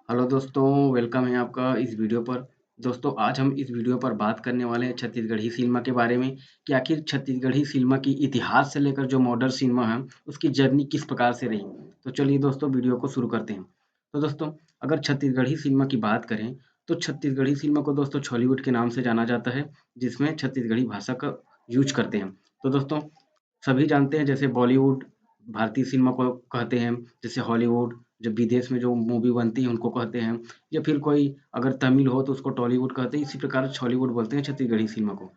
Hello दोस्तों, welcome है आपका इस वीडियो पर। दोस्तों, आज हम इस वीडियो पर बात करने वाले हैं छत्तीसगढ़ी सिनेमा के बारे में कि आखिर छत्तीसगढ़ी सिनेमा की इतिहास से लेकर जो मॉडर्न सिनेमा है, उसकी जर्नी किस प्रकार से रही। तो चलिए दोस्तों, वीडियो को शुरू करते हैं। तो दोस्तों, अगर छत्तीसगढ़ी सिनेमा की बात करें, तो छत्तीसगढ़ी सिनेमा को दोस्तों छॉलीवुड के नाम से जाना जाता है, जिसमें छत्तीसगढ़ी भाषा का यूज करते हैं। तो दोस्तों, सभी जानते हैं जैसे बॉलीवुड भारतीय सिनेमा को कहते हैं, जैसे हॉलीवुड जब विदेश में जो मूवी बनती है उनको कहते हैं, या फिर कोई अगर तमिल हो तो उसको टॉलीवुड कहते हैं। इसी प्रकार छॉलीवुड बोलते हैं छत्तीसगढ़ी सिनेमा को,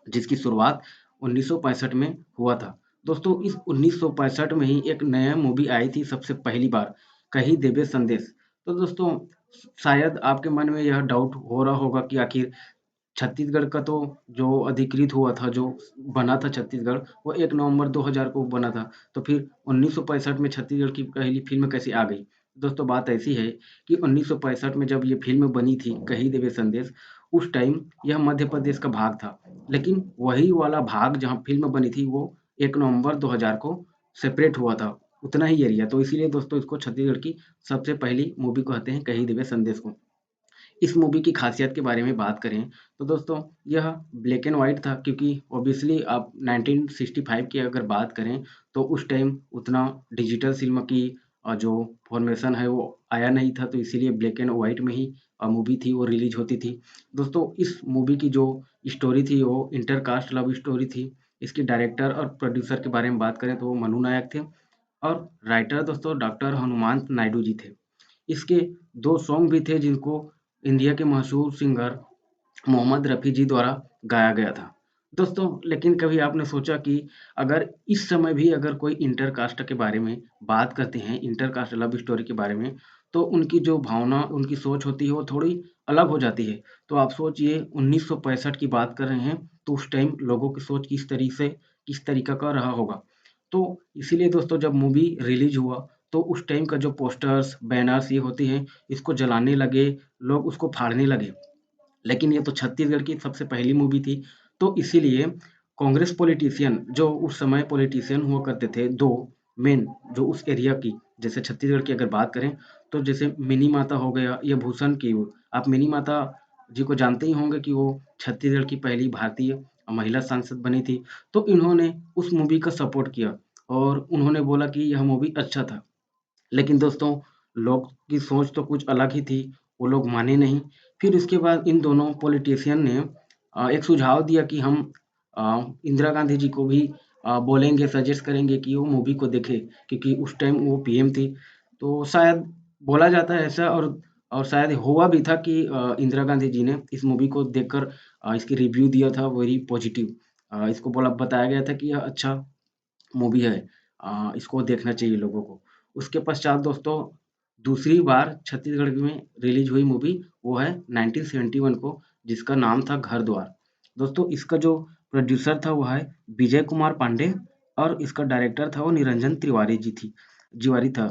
जिसकी शुरुआत 1965 में हुआ था। दोस्तों, इस 1965 में ही एक नया मूवी आई थी सबसे पहली बार, कहीं देवे संदेश। तो दोस्तों, शायद आपके मन में यह डाउट हो रहा होगा कि आखिर छत्तीसगढ़ का तो जो अधिकृत हुआ था, जो बना था छत्तीसगढ़, वो 1 नवंबर 2000 को बना था। तो फिर 1965 में छत्तीसगढ़ की पहली फ़िल्म कैसे आ गई? दोस्तों, बात ऐसी है कि 1965 में जब ये फ़िल्म बनी थी, कहीं देवे संदेश, उस टाइम यह मध्य प्रदेश का भाग था। लेकिन वही वाला भाग जहाँ फ़िल्म बनी थी, वो 1 नवंबर 2000 को सेपरेट हुआ था, उतना ही एरिया। तो इसीलिए दोस्तों इसको छत्तीसगढ़ की सबसे पहली मूवी कहते हैं, कहीं देवे संदेश को। इस मूवी की ख़ासियत के बारे में बात करें, तो दोस्तों यह ब्लैक एंड व्हाइट था, क्योंकि ऑब्वियसली आप 1965 की अगर बात करें, तो उस टाइम उतना डिजिटल सिनेमा की जो फ़ॉर्मेशन है वो आया नहीं था, तो इसीलिए ब्लैक एंड व्हाइट में ही मूवी थी, वो रिलीज़ होती थी। दोस्तों, इस मूवी की जो स्टोरी थी वो इंटरकास्ट लव स्टोरी थी। इसके डायरेक्टर और प्रोड्यूसर के बारे में बात करें तो वो मनु नायक थे, और राइटर दोस्तों डॉक्टर हनुमान नायडू जी थे। इसके 2 सॉन्ग भी थे जिनको इंडिया के मशहूर सिंगर मोहम्मद रफ़ी जी द्वारा गाया गया था। दोस्तों, लेकिन कभी आपने सोचा कि अगर इस समय भी अगर कोई इंटरकास्ट के बारे में बात करते हैं, इंटरकास्ट लव स्टोरी के बारे में, तो उनकी जो भावना, उनकी सोच होती है वो थोड़ी अलग हो जाती है। तो आप सोचिए 1965 की बात कर रहे हैं, तो उस टाइम लोगों की सोच किस तरीक़ा का रहा होगा। तो इसीलिए दोस्तों जब मूवी रिलीज़ हुआ, तो उस टाइम का जो पोस्टर्स, बैनर्स ये होती हैं, इसको जलाने लगे, लोग उसको फाड़ने लगे। लेकिन ये तो छत्तीसगढ़ की सबसे पहली मूवी थी, तो इसीलिए कांग्रेस पॉलिटिशियन जो उस समय पॉलिटिशियन हुआ करते थे 2 मेन, जो उस एरिया की, जैसे छत्तीसगढ़ की अगर बात करें, तो जैसे मिनी माता हो गया या भूषण केयूर। आप मिनी माता जी को जानते ही होंगे कि वो छत्तीसगढ़ की पहली भारतीय महिला सांसद बनी थी। तो इन्होंने उस मूवी का सपोर्ट किया और उन्होंने बोला कि यह मूवी अच्छा था। लेकिन दोस्तों, लोग की सोच तो कुछ अलग ही थी, वो लोग माने नहीं। फिर उसके बाद इन दोनों पॉलिटिशियन ने एक सुझाव दिया कि हम इंदिरा गांधी जी को भी बोलेंगे, सजेस्ट करेंगे कि वो मूवी को देखें, क्योंकि उस टाइम वो पीएम थी। तो शायद बोला जाता है ऐसा, और शायद हुआ भी था कि इंदिरा गांधी जी ने इस मूवी को देखकर इसकी रिव्यू दिया था वेरी पॉजिटिव। इसको बताया गया था कि यह अच्छा मूवी है, इसको देखना चाहिए लोगों को। उसके पश्चात दोस्तों दूसरी बार छत्तीसगढ़ में रिलीज़ हुई मूवी वो है 1971 को, जिसका नाम था घर-द्वार। दोस्तों, इसका जो प्रोड्यूसर था वो है विजय कुमार पांडे, और इसका डायरेक्टर था वो निरंजन तिवारी था,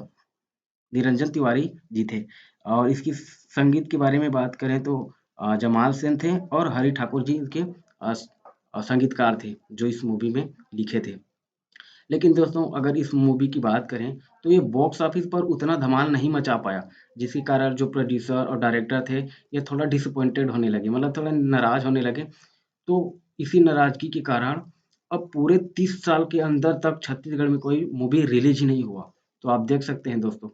निरंजन तिवारी जी थे। और इसकी संगीत के बारे में बात करें तो जमाल सेन थे और हरि ठाकुर जी इनके संगीतकार थे, जो इस मूवी में लिखे थे। लेकिन दोस्तों अगर इस मूवी की बात करें, तो ये बॉक्स ऑफिस पर उतना धमाल नहीं मचा पाया, जिसके कारण जो प्रोड्यूसर और डायरेक्टर थे, ये थोड़ा डिसअपॉइंटेड होने लगे, मतलब थोड़ा नाराज़ होने लगे। तो इसी नाराज़गी के कारण अब पूरे 30 साल के अंदर तक छत्तीसगढ़ में कोई मूवी रिलीज़ ही नहीं हुआ। तो आप देख सकते हैं दोस्तों,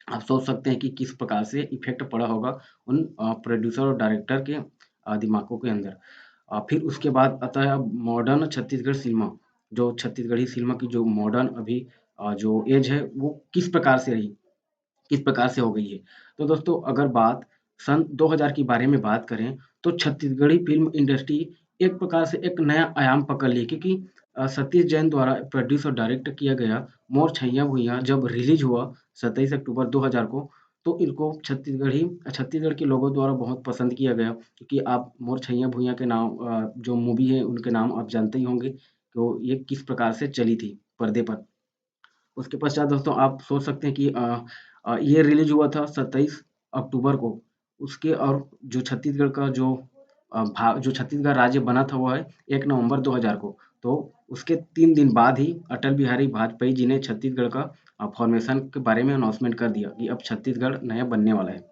आप सोच सकते हैं कि किस प्रकार से इफ़ेक्ट पड़ा होगा उन प्रोड्यूसर और डायरेक्टर के दिमागों के अंदर। फिर उसके बाद आता है अब मॉडर्न छत्तीसगढ़ सिनेमा, जो छत्तीसगढ़ी सिनेमा की जो मॉडर्न अभी जो ऐज है वो किस प्रकार से रही, किस प्रकार से हो गई है। तो दोस्तों अगर बात सन 2000 के बारे में बात करें, तो छत्तीसगढ़ी फ़िल्म इंडस्ट्री एक प्रकार से एक नया आयाम पकड़ ली, क्योंकि सतीश जैन द्वारा प्रोड्यूस और डायरेक्ट किया गया मोर छैयाँ भुइयाँ जब रिलीज़ हुआ 27 अक्टूबर 2000 को, तो इनको छत्तीसगढ़ के लोगों द्वारा बहुत पसंद किया गया, क्योंकि आप मोर छैयाँ भुइयाँ के नाम जो मूवी है उनके नाम आप जानते ही होंगे, तो ये किस प्रकार से चली थी पर्दे पर। उसके पश्चात दोस्तों आप सोच सकते हैं कि ये रिलीज़ हुआ था 27 अक्टूबर को। उसके और जो छत्तीसगढ़ का जो छत्तीसगढ़ राज्य बना था वो है 1 नवंबर 2000 को। तो उसके 3 दिन बाद ही अटल बिहारी वाजपेयी जी ने छत्तीसगढ़ का फ़ॉर्मेशन के बारे में अनाउंसमेंट कर दिया कि अब छत्तीसगढ़ नया बनने वाला है।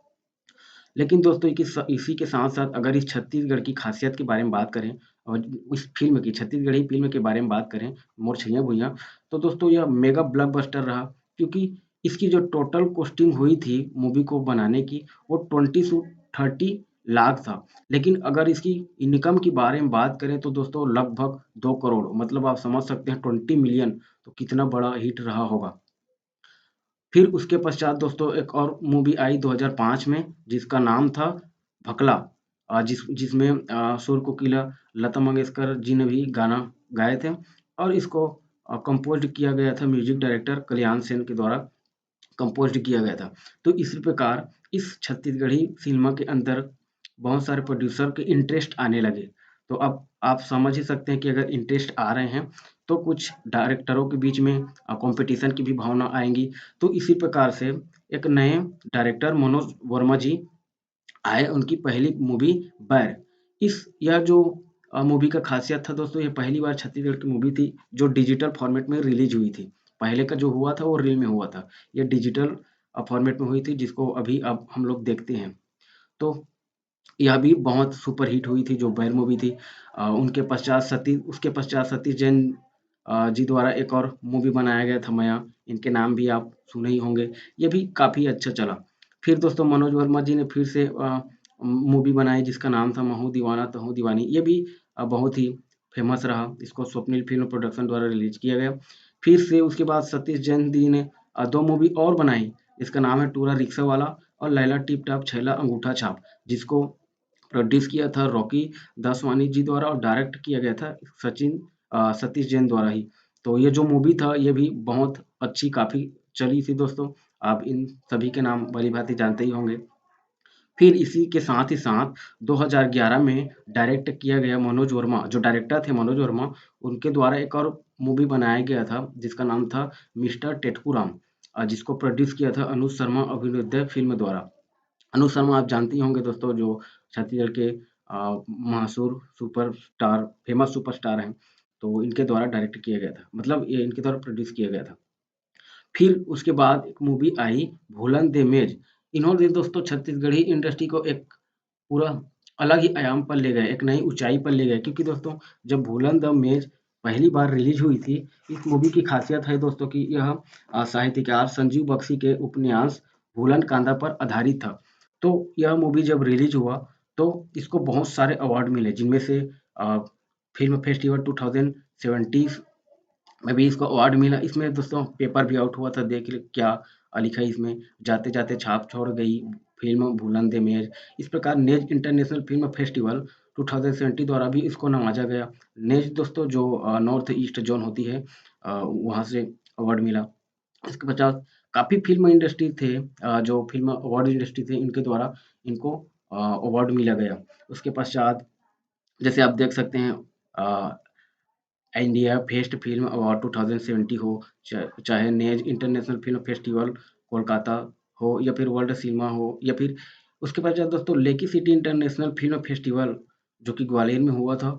लेकिन दोस्तों इसी के साथ-साथ अगर इस छत्तीसगढ़ की ख़ासियत के बारे में बात करें और इस फ़िल्म की छत्तीसगढ़ी फ़िल्म के बारे में बात करें, मोर छैयाँ भुइयाँ, तो दोस्तों यह मेगा ब्लॉकबस्टर रहा क्योंकि इसकी जो टोटल कॉस्टिंग हुई थी मूवी को बनाने की, वो 20 टू 30 लाख था। लेकिन अगर इसकी इनकम के बारे में बात करें तो दोस्तों लगभग 2 करोड़ मतलब आप समझ सकते हैं 20 मिलियन तो कितना बड़ा हिट रहा होगा। फिर उसके पश्चात दोस्तों एक और मूवी आई 2005 में जिसका नाम था भकला जिसमें सुर कोकिला लता मंगेशकर जी ने भी गाना गाए थे और इसको कंपोज़्ड किया गया था म्यूज़िक डायरेक्टर कल्याण सेन के द्वारा कंपोज़्ड किया गया था। तो इस प्रकार इस छत्तीसगढ़ी सिनेमा के अंदर बहुत सारे प्रोड्यूसर के इंटरेस्ट आने लगे। तो अब आप समझ ही सकते हैं कि अगर इंटरेस्ट आ रहे हैं, तो कुछ डायरेक्टरों के बीच में कॉम्पिटिशन की भी भावना आएँगी। तो इसी प्रकार से एक नए डायरेक्टर मनोज वर्मा जी आए, उनकी पहली मूवी बैर। यह जो मूवी का ख़ासियत था दोस्तों, ये पहली बार छत्तीसगढ़ की मूवी थी, जो डिजिटल फ़ॉर्मेट में रिलीज़ हुई थी। पहले का जो हुआ था, वो रील में हुआ था। ये डिजिटल फ़ॉर्मेट में हुई थी, जिसको अभी अब हम लोग देखते हैं। तो यह भी बहुत सुपरहिट हुई थी जो बैर मूवी थी। उसके पश्चात सतीश जैन जी द्वारा एक और मूवी बनाया गया था माया, इनके नाम भी आप सुने ही होंगे। ये भी काफ़ी अच्छा चला। फिर दोस्तों मनोज वर्मा जी ने फिर से मूवी बनाई जिसका नाम था महू दीवाना तहु दीवानी। ये भी बहुत ही फ़ेमस रहा। इसको स्वप्निल फ़िल्म प्रोडक्शन द्वारा रिलीज़ किया गया। फिर से उसके बाद सतीश जैन जी ने 2 मूवी और बनाई। इसका नाम है टूरा रिक्शा वाला और लैला टिप टॉप छैला अंगूठा छाप, जिसको प्रोड्यूस किया था रॉकी दासवानी जी द्वारा और डायरेक्ट किया गया था सतीश जैन द्वारा ही। तो ये जो मूवी था ये भी बहुत अच्छी काफ़ी चली थी दोस्तों। आप इन सभी के नाम भली-भाँति जानते ही होंगे। फिर इसी के साथ ही साथ 2011 में डायरेक्ट किया गया मनोज वर्मा जो डायरेक्टर थे मनोज वर्मा, उनके द्वारा एक और मूवी बनाया गया था जिसका नाम था मिस्टर टेटपूराम जिसको प्रोड्यूस किया था अनुज शर्मा अभिनीत फ़िल्म द्वारा। अनु शर्मा आप जानती होंगे दोस्तों जो छत्तीसगढ़ के मशहूर सुपरस्टार फेमस सुपरस्टार हैं। तो इनके द्वारा डायरेक्ट किया गया था। मतलब ये इनके द्वारा प्रोड्यूस किया गया था। फिर उसके बाद एक मूवी आई भूलन दे मेज। इन्होंने दोस्तों छत्तीसगढ़ी इंडस्ट्री को एक पूरा अलग ही आयाम पर ले गए, एक नई ऊँचाई पर ले गए क्योंकि दोस्तों जब भूलन द मेज पहली बार रिलीज़ हुई थी, इस मूवी की ख़ासियत है दोस्तों कि यह साहित्यकार संजीव बख्शी के उपन्यास भूलन कांदा पर आधारित था। तो यह मूवी जब रिलीज़ हुआ, तो इसको बहुत सारे अवार्ड मिले जिनमें से अ, फ़िल्म फेस्टिवल 2017 में भी इसको अवार्ड मिला। इसमें दोस्तों पेपर भी आउट हुआ था देख ल क्या लिखा है इसमें, जाते-जाते छाप छोड़ गई फ़िल्म भूलन दे मेज। इस प्रकार नेज इंटरनेशनल फ़िल्म फेस्टिवल 2017 द्वारा भी इसको नवाजा गया। नेज दोस्तों जो नॉर्थ ईस्ट ज़ोन होती है वहाँ से अवार्ड मिला। इसके पश्चात काफ़ी फ़िल्म इंडस्ट्री थे जो फ़िल्म अवार्ड इंडस्ट्री थे इनके द्वारा इनको अवार्ड मिला गया। उसके पश्चात जैसे आप देख सकते हैं अ इंडिया बेस्ट फ़िल्म अवार्ड 2070 हो, चाहे Naz international film festival Kolkata हो या फिर वर्ल्ड सिनेमा हो या फिर उसके पश्चात दोस्तों लेकी सिटी इंटरनेशनल फ़िल्म फेस्टिवल जो कि ग्वालियर में हुआ था,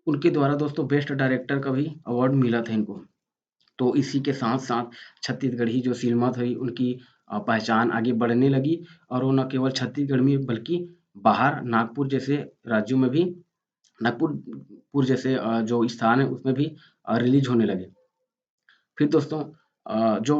उनके द्वारा दोस्तों बेस्ट डायरेक्टर का भी अवार्ड मिला था इनको। तो इसी के साथ-साथ छत्तीसगढ़ी जो सिनेमा थी उनकी पहचान आगे बढ़ने लगी और वो न केवल छत्तीसगढ़ में बल्कि बाहर नागपुर जैसे राज्यों में भी नागपुर जैसे जो स्थान है उसमें भी रिलीज़ होने लगे। फिर दोस्तों जो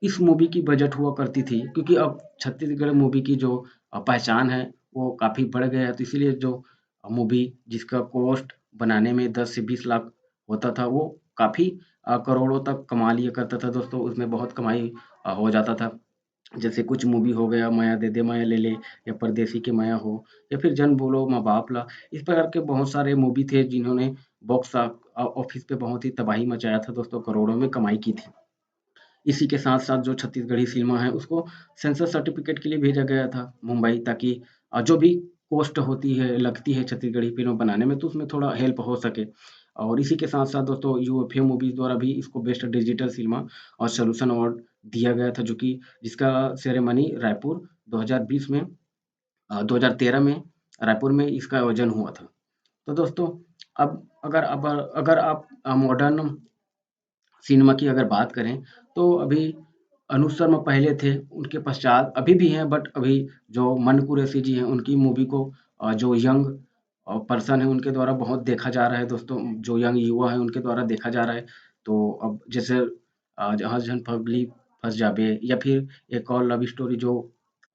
इस मूवी की बजट हुआ करती थी क्योंकि अब छत्तीसगढ़ मूवी की जो पहचान है वो काफ़ी बढ़ गया है तो इसीलिए जो मूवी जिसका कॉस्ट बनाने में 10 से 20 लाख होता था वो काफ़ी करोड़ों तक कमा लिया करता था दोस्तों उसमें बहुत कमाई हो जाता था। जैसे कुछ मूवी हो गया माया दे दे माया ले ले या परदेसी की माया हो या फिर जन बोलो माँ बाप ला, इस प्रकार के बहुत सारे मूवी थे जिन्होंने ऑफिस पे बहुत ही तबाही मचाया था दोस्तों, करोड़ों में कमाई की थी। इसी के साथ-साथ जो छत्तीसगढ़ी सिनेमा है उसको सेंसर सर्टिफ़िकेट के लिए भेजा गया था मुंबई ताकि जो भी कॉस्ट होती है, लगती है छत्तीसगढ़ी फ़िल्म बनाने में तो उसमें थोड़ा हेल्प हो सके। और इसी के साथ-साथ दोस्तों यूएफए मूवीज़ द्वारा भी इसको बेस्ट डिजिटल सिनेमा और सॉल्यूशन अवार्ड दिया गया था जो कि जिसका सेरेमनी रायपुर 2020 में 2013 में रायपुर में इसका आयोजन हुआ था। तो दोस्तों अगर आप मॉडर्न सिनेमा की अगर बात करें तो अभी अनुज शर्मा पहले थे, उनके पश्चात अभी भी हैं, बट अभी जो मन्नू कुरैशी जी हैं उनकी मूवी को जो यंग पर्सन है उनके द्वारा बहुत देखा जा रहा है दोस्तों, जो यंग युवा है उनके द्वारा देखा जा रहा है। तो अब जैसे जहाँ जहन पगली फँस जाबे या फिर एक और लव स्टोरी जो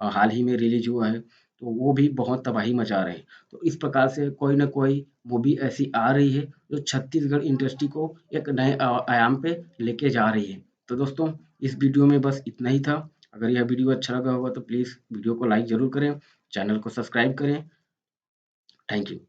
हाल ही में रिलीज़ हुआ है, तो वो भी बहुत तबाही मचा रहे हैं। तो इस प्रकार से कोई न कोई मूवी ऐसी आ रही है जो छत्तीसगढ़ इंडस्ट्री को एक नए आयाम पे लेके जा रही है। तो दोस्तों इस वीडियो में बस इतना ही था। अगर यह वीडियो अच्छा लगा होगा तो प्लीज़ वीडियो को लाइक ज़रूर करें, चैनल को सब्सक्राइब करें। Thank you.